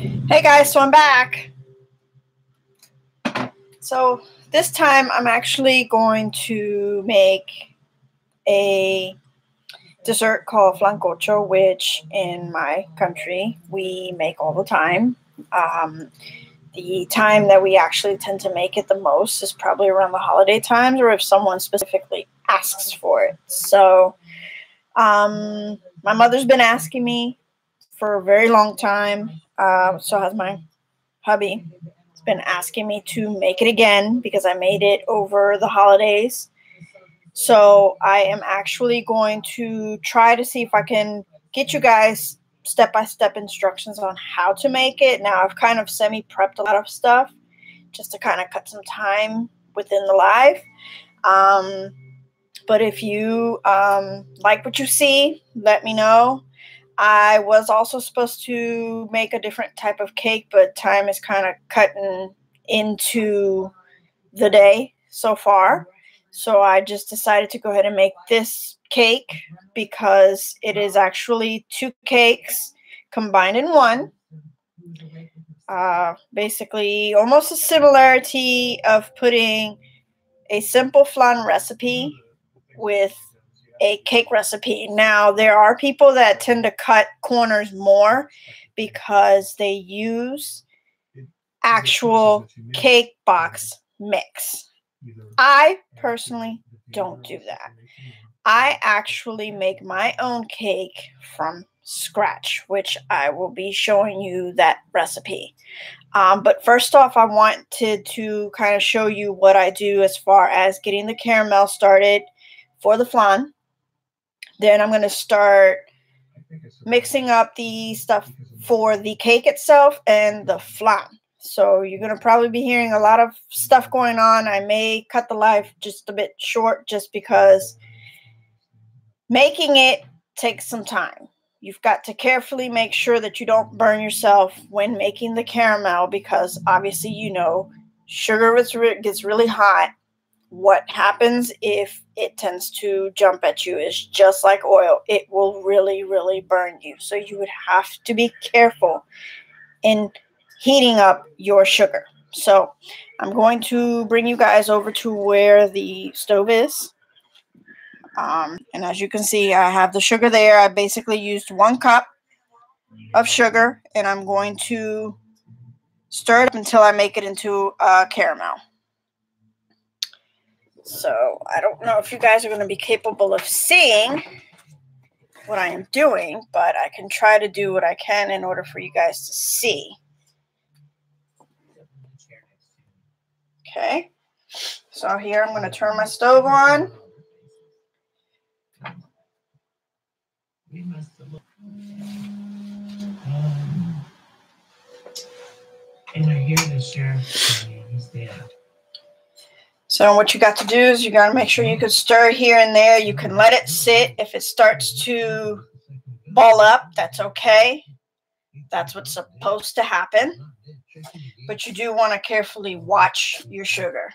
Hey guys, so I'm back. So this time I'm actually going to make a dessert called Flancocho, which in my country we make all the time. The time that we actually tend to make it the most is probably around the holiday times or if someone specifically asks for it. So my mother's been asking me for a very long time. So has my hubby. Been asking me to make it again because I made it over the holidays. So I am actually going to try to see if I can get you guys step-by-step instructions on how to make it. Now I've kind of semi-prepped a lot of stuff just to kind of cut some time within the live. But if you like what you see, let me know. I was also supposed to make a different type of cake, but time is kind of cutting into the day so far. So I just decided to go ahead and make this cake because it is actually two cakes combined in one. Basically, almost a similarity of putting a simple flan recipe with a cake recipe. Now, there are people that tend to cut corners more because they use actual cake box mix. I personally don't do that. I actually make my own cake from scratch, which I will be showing you that recipe. But first off, I wanted to kind of show you what I do as far as getting the caramel started for the flan. Then I'm going to start mixing up the stuff for the cake itself and the flan. So you're going to probably be hearing a lot of stuff going on. I may cut the live just a bit short just because making it takes some time. You've got to carefully make sure that you don't burn yourself when making the caramel because obviously you know sugar gets really hot. What happens if it tends to jump at you is just like oil. It will really, really burn you. So you would have to be careful in heating up your sugar. So I'm going to bring you guys over to where the stove is. And as you can see, I have the sugar there. I basically used 1 cup of sugar, and I'm going to stir it up until I make it into caramel. So I don't know if you guys are going to be capable of seeing what I am doing, but I can try to do what I can in order for you guys to see. Okay, so here I'm going to turn my stove on. And I hear the sheriff. He's dead. So what you got to do is you got to make sure you can stir here and there. You can let it sit. If it starts to ball up, that's okay. That's what's supposed to happen. But you do want to carefully watch your sugar.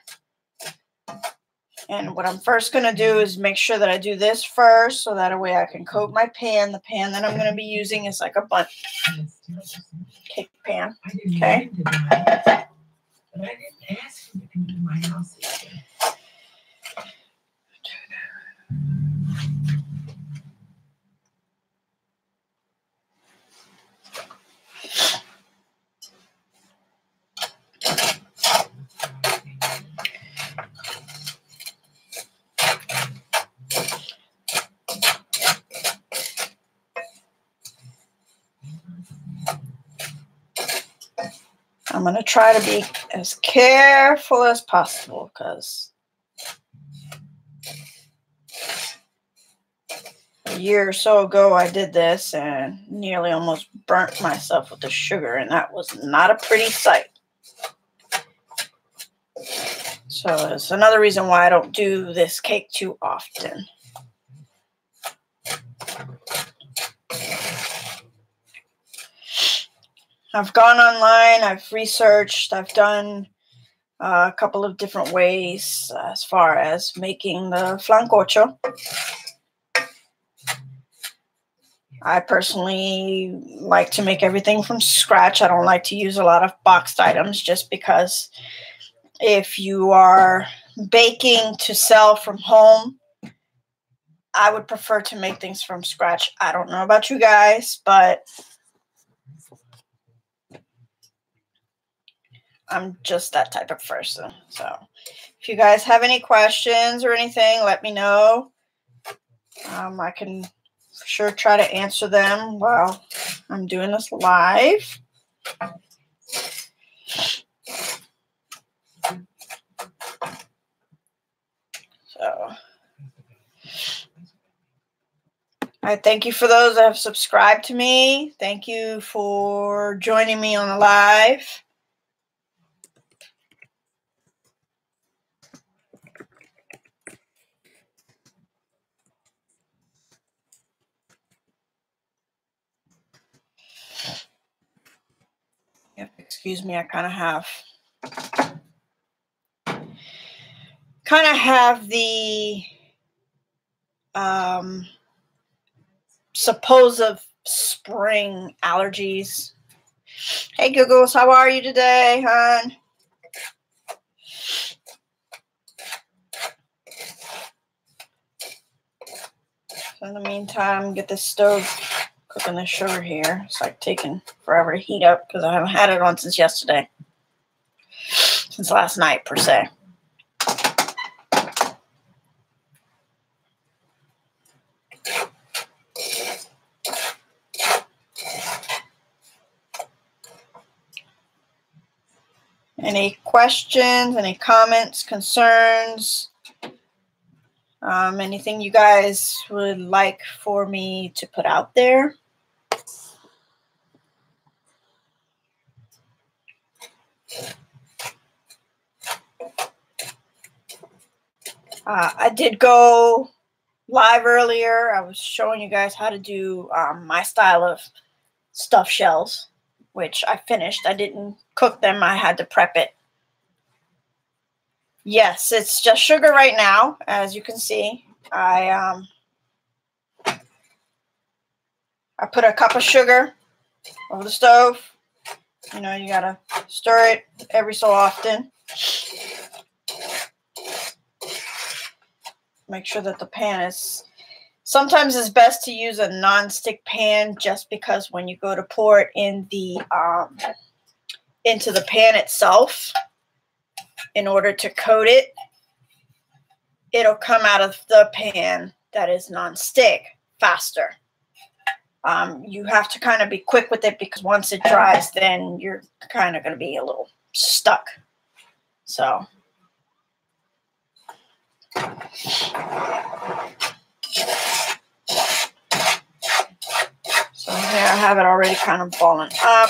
And what I'm first going to do is make sure that I do this first so that way I can coat my pan. The pan that I'm going to be using is like a bundt cake pan. Okay. But I didn't ask him to come to my house. I'm going to try to be as careful as possible because a year or so ago I did this and nearly almost burnt myself with the sugar, and that was not a pretty sight. So it's another reason why I don't do this cake too often. I've gone online, I've researched, I've done a couple of different ways as far as making the flancocho. I personally like to make everything from scratch. I don't like to use a lot of boxed items just because if you are baking to sell from home, I would prefer to make things from scratch. I don't know about you guys, but I'm just that type of person. So if you guys have any questions or anything, let me know. I can for sure try to answer them while I'm doing this live. So I thank you for those that have subscribed to me. Thank you for joining me on the live. Yep, excuse me, I kind of have the supposed spring allergies. Hey Googles, how are you today, hon? So in the meantime, get this stove cooking the sugar here. It's like taking forever to heat up because I haven't had it on since yesterday. Since last night, per se. Any questions, any comments, concerns, anything you guys would like for me to put out there? I did go live earlier. I was showing you guys how to do my style of stuffed shells, which I finished. I didn't cook them. I had to prep it. Yes, it's just sugar right now, as you can see. I put a cup of sugar over the stove. You know, you gotta stir it every so often. Make sure that the pan is... Sometimes it's best to use a non-stick pan just because when you go to pour it in the into the pan itself, in order to coat it, it'll come out of the pan that is non-stick faster. You have to kind of be quick with it because once it dries, then you're kind of going to be a little stuck. So here I have it already kind of balling up.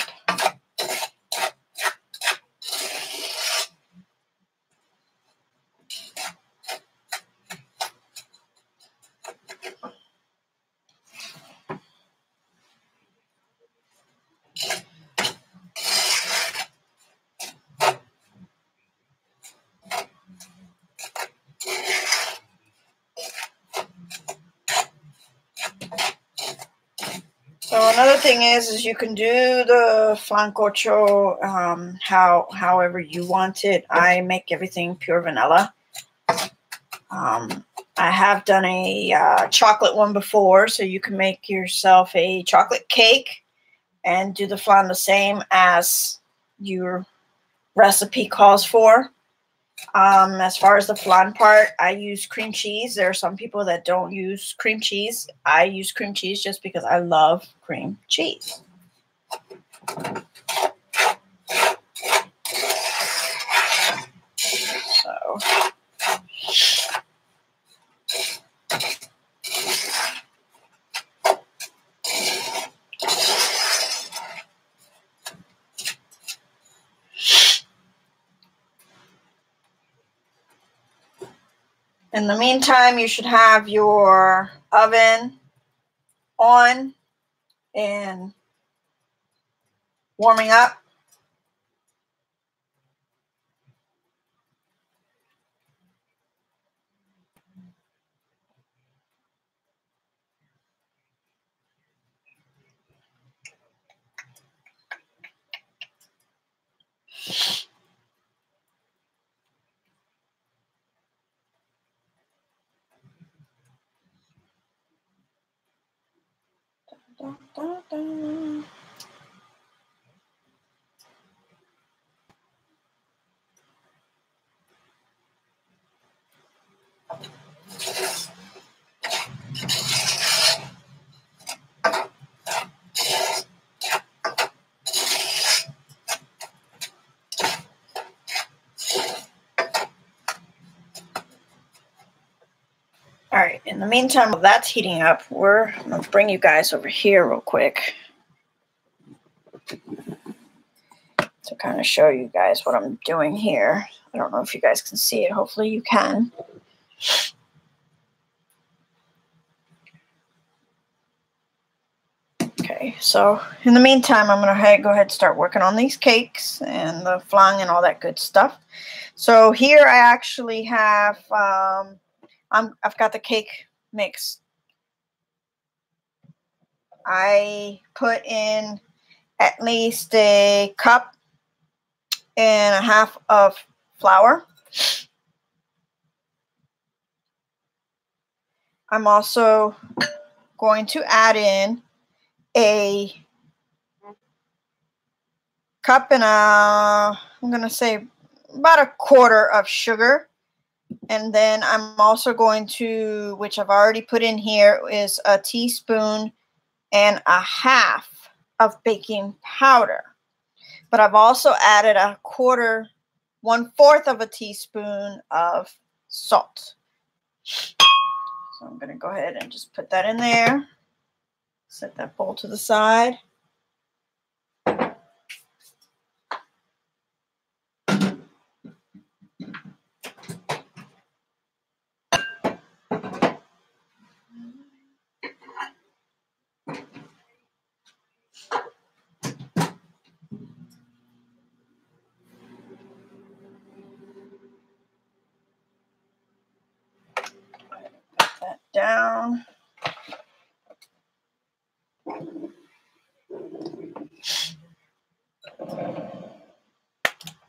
So another thing is you can do the Flancocho however you want it. I make everything pure vanilla. I have done a chocolate one before, so you can make yourself a chocolate cake and do the flan the same as your recipe calls for. As far as the flan part, I use cream cheese. There are some people that don't use cream cheese. I use cream cheese just because I love cream cheese. So in the meantime, you should have your oven on and warming up. Da, da, da. All right, in the meantime, while that's heating up, I'm going to bring you guys over here real quick to kind of show you guys what I'm doing here. I don't know if you guys can see it. Hopefully you can. Okay, so in the meantime, I'm going to go ahead and start working on these cakes and the flan and all that good stuff. So here I actually have, I've got the cake mix. I put in at least a cup and a half of flour. I'm also going to add in a cup and I'm going to say about a quarter of sugar. And then I'm also going to, which I've already put in here, is a teaspoon and a half of baking powder. But I've also added a 1/4 of a teaspoon of salt. So I'm going to go ahead and just put that in there. Set that bowl to the side. Put that down.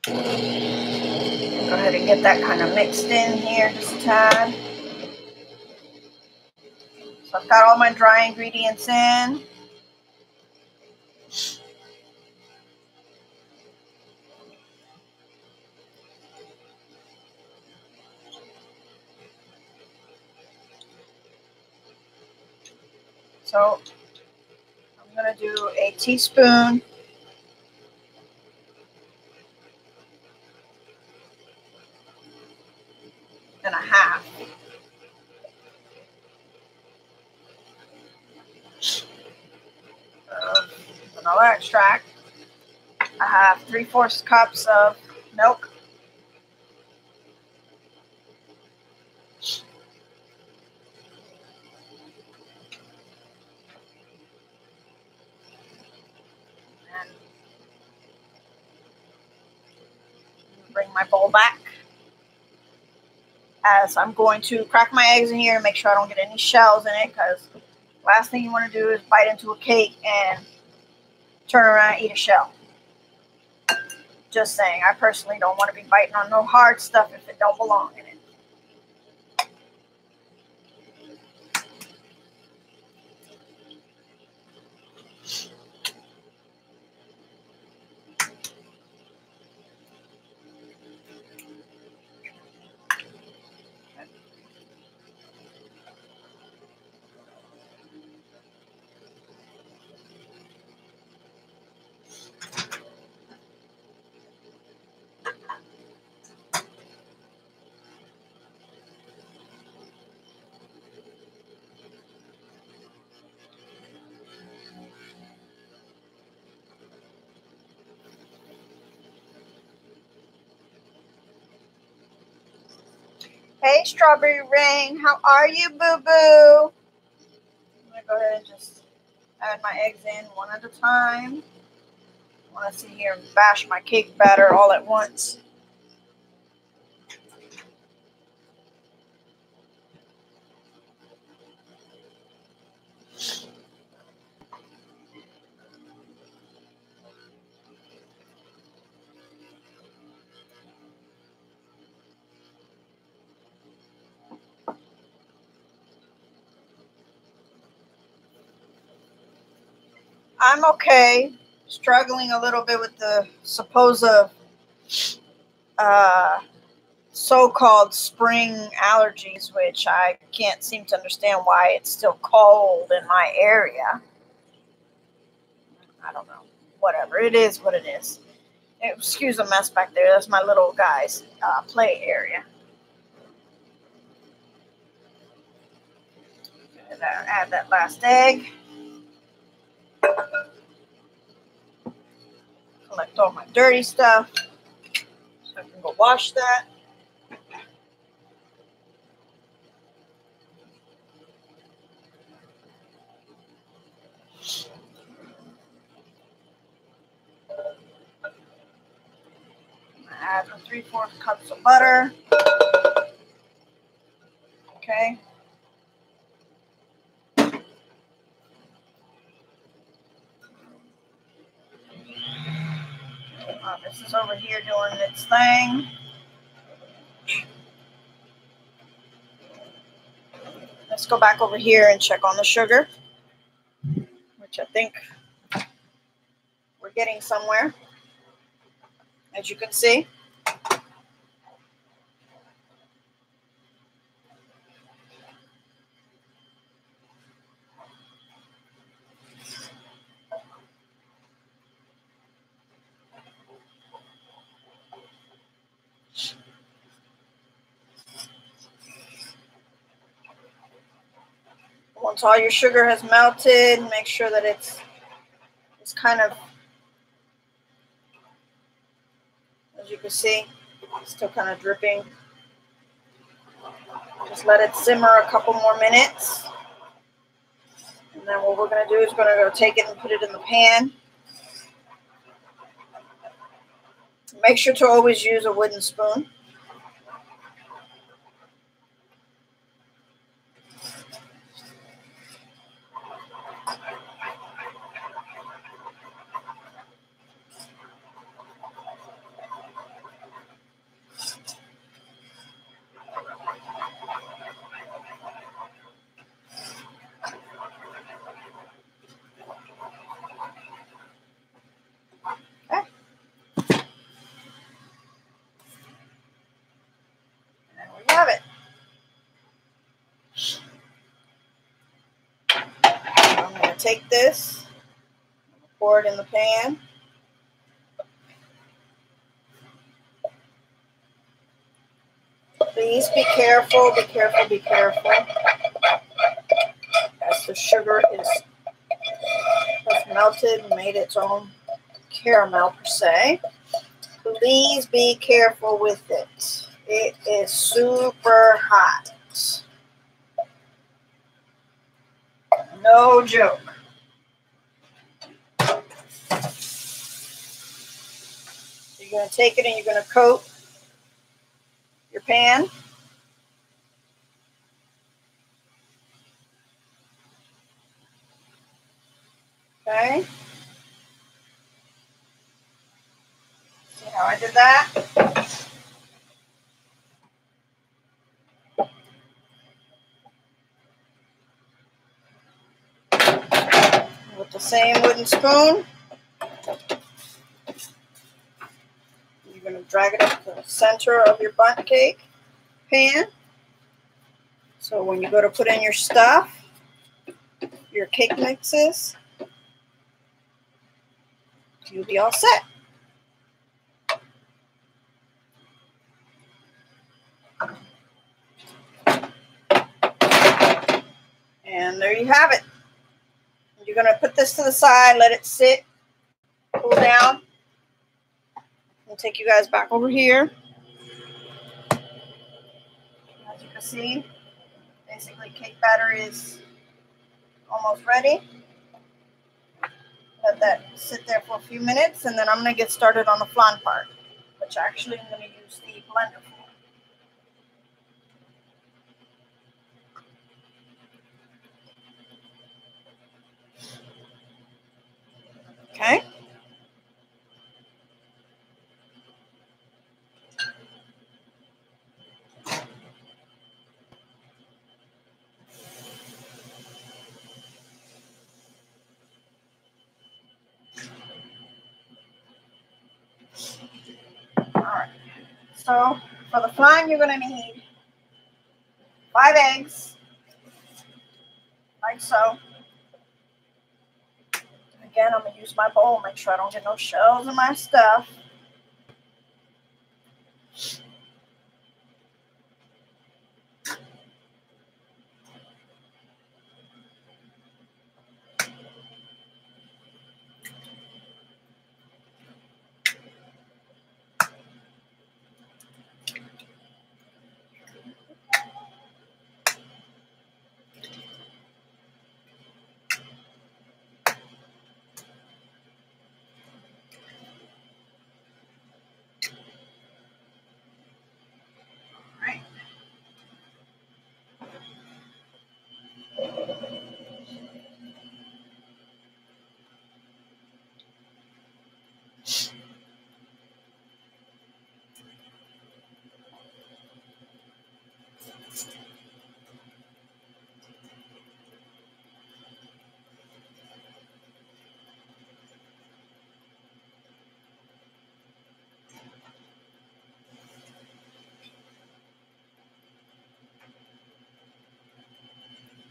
Go ahead and get that kind of mixed in here just a tad. So I've got all my dry ingredients in. So I'm going to do a teaspoon and a half of vanilla extract. I have 3/4 cups of milk. And bring my bowl back, as I'm going to crack my eggs in here to make sure I don't get any shells in it, because last thing you want to do is bite into a cake and turn around and eat a shell. Just saying, I personally don't want to be biting on no hard stuff if it don't belong in it. Hey, Strawberry Rain, how are you, boo-boo? I'm going to go ahead and just add my eggs in one at a time. I want to sit here and bash my cake batter all at once. I'm okay. Struggling a little bit with the supposed so-called spring allergies, which I can't seem to understand why it's still cold in my area. I don't know. Whatever. It is what it is. Excuse the mess back there. That's my little guy's play area. And add that last egg. Collect all my dirty stuff so I can go wash that. Add the 3/4 cups of butter. Okay. This is over here doing its thing. Let's go back over here and check on the sugar, which I think we're getting somewhere, as you can see. Once all your sugar has melted, make sure that it's kind of, as you can see, it's still kind of dripping. Just let it simmer a couple more minutes. And then what we're going to do is we're going to go take it and put it in the pan. Make sure to always use a wooden spoon. Have it. I'm going to take this, pour it in the pan. Please be careful, be careful, be careful. As the sugar has melted and made its own caramel per se. Please be careful with it. It is super hot. No joke. You're going to take it and you're going to coat your pan. Okay. See how I did that? With the same wooden spoon, you're going to drag it up to the center of your bundt cake pan. So when you go to put in your stuff, your cake mixes, you'll be all set. And there you have it. You're going to put this to the side, let it sit, cool down. I'll take you guys back over here. As you can see, basically cake batter is almost ready. Let that sit there for a few minutes, and then I'm going to get started on the flan part, which actually I'm going to use the blender for. Okay. Alright, so for the flan, you're going to need 5 eggs, like so. Again, I'm going to use my bowl, make sure I don't get no shells in my stuff.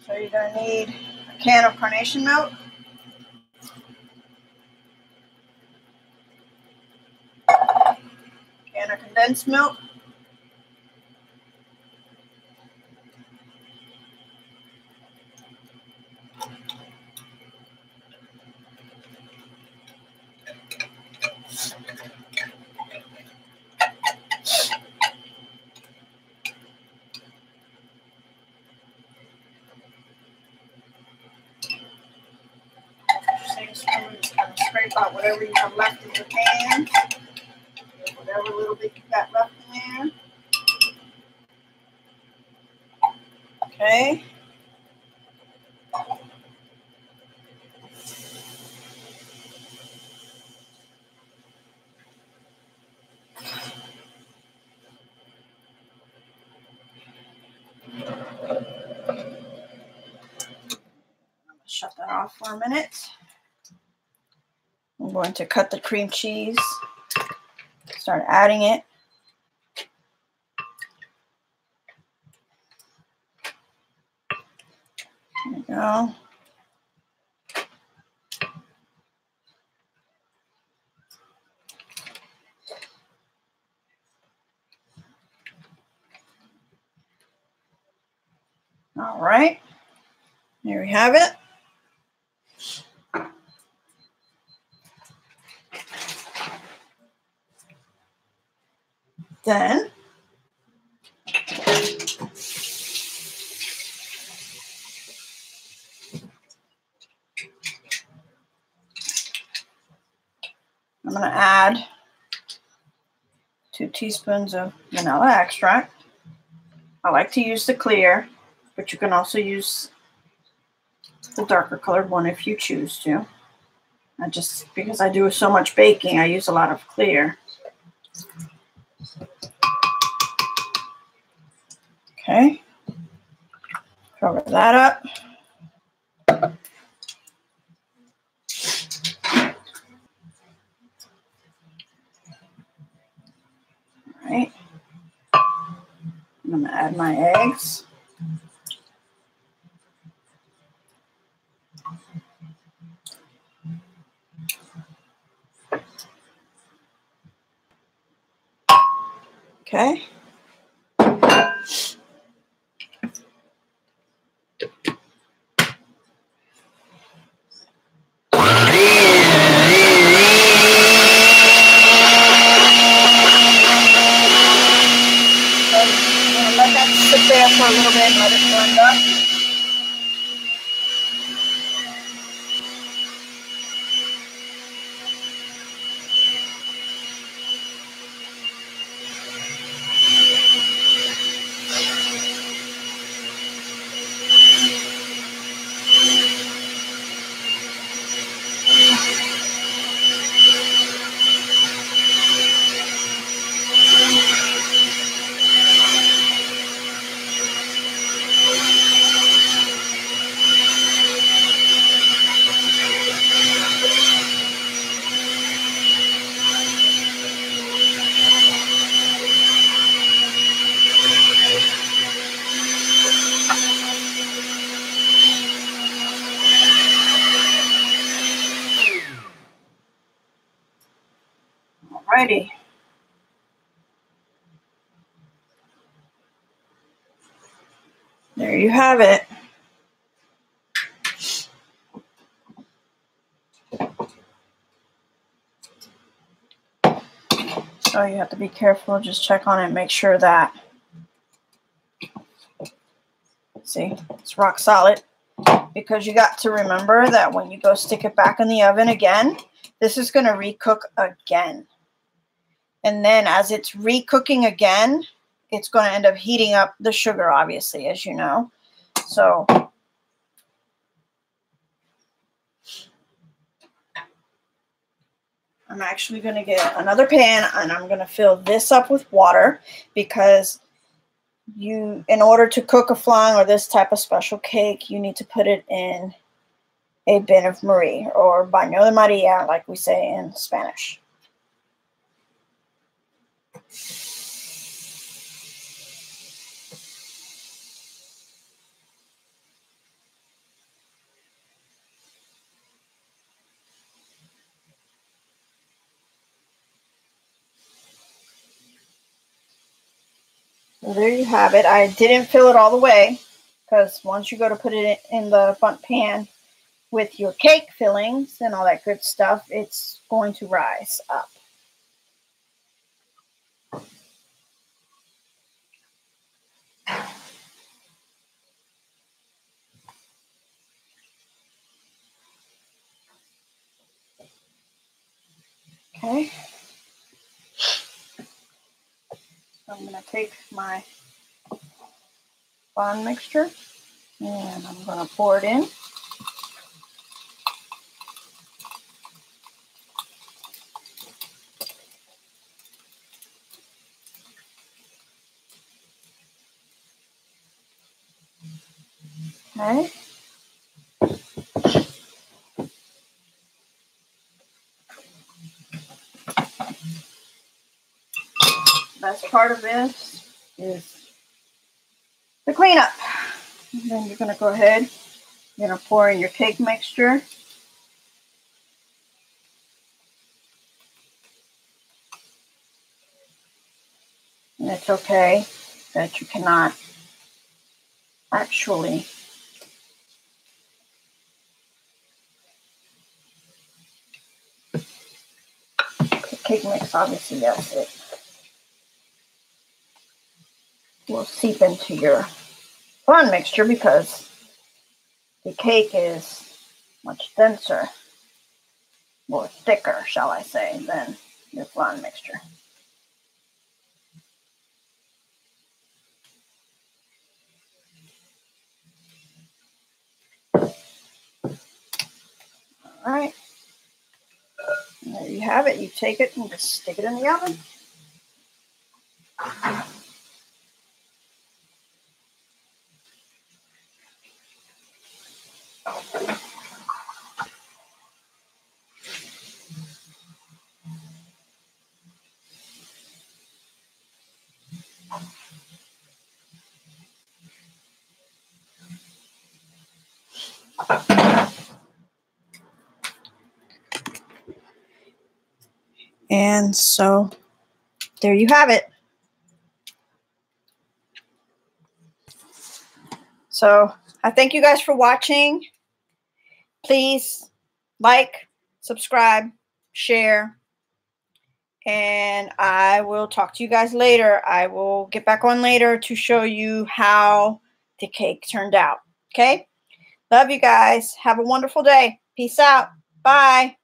So you're going to need a can of carnation milk, can of condensed milk, just kind of scrape out whatever you have left in your pan, whatever little bit you got left in there. Okay. Shut that off for a minute. I'm going to cut the cream cheese, start adding it. There we go. All right, there we have it. Then I'm going to add 2 teaspoons of vanilla extract. I like to use the clear, but you can also use the darker colored one if you choose to. Because I do so much baking, I use a lot of clear. Okay, cover that up. All right, I'm going to add my eggs. Okay. Let that sit there for a little bit and let it blend up. Alrighty. There you have it. So you have to be careful. Just check on it. Make sure that, see, it's rock solid. Because you got to remember that when you go stick it back in the oven again, this is going to recook again. And then as it's recooking again, it's going to end up heating up the sugar, obviously, as you know. So I'm actually going to get another pan and I'm going to fill this up with water because in order to cook a flan or this type of special cake, you need to put it in a bin of Marie or baño de María, like we say in Spanish. So there you have it. I didn't fill it all the way because once you go to put it in the front pan with your cake fillings and all that good stuff, it's going to rise up. Okay. So I'm going to take my flan mixture and I'm going to pour it in. Okay. Best part of this is the cleanup. And then you're going to go ahead, you're going to pour in your cake mixture. And it's okay that you cannot actually cake mix, obviously, yes, it will seep into your flan mixture because the cake is much denser, or thicker, shall I say, than your flan mixture. All right. And there you have it. You take it and just stick it in the oven. And so there you have it. So I thank you guys for watching. Please like, subscribe, share, and I will talk to you guys later. I will get back on later to show you how the cake turned out. Okay? Love you guys. Have a wonderful day. Peace out. Bye.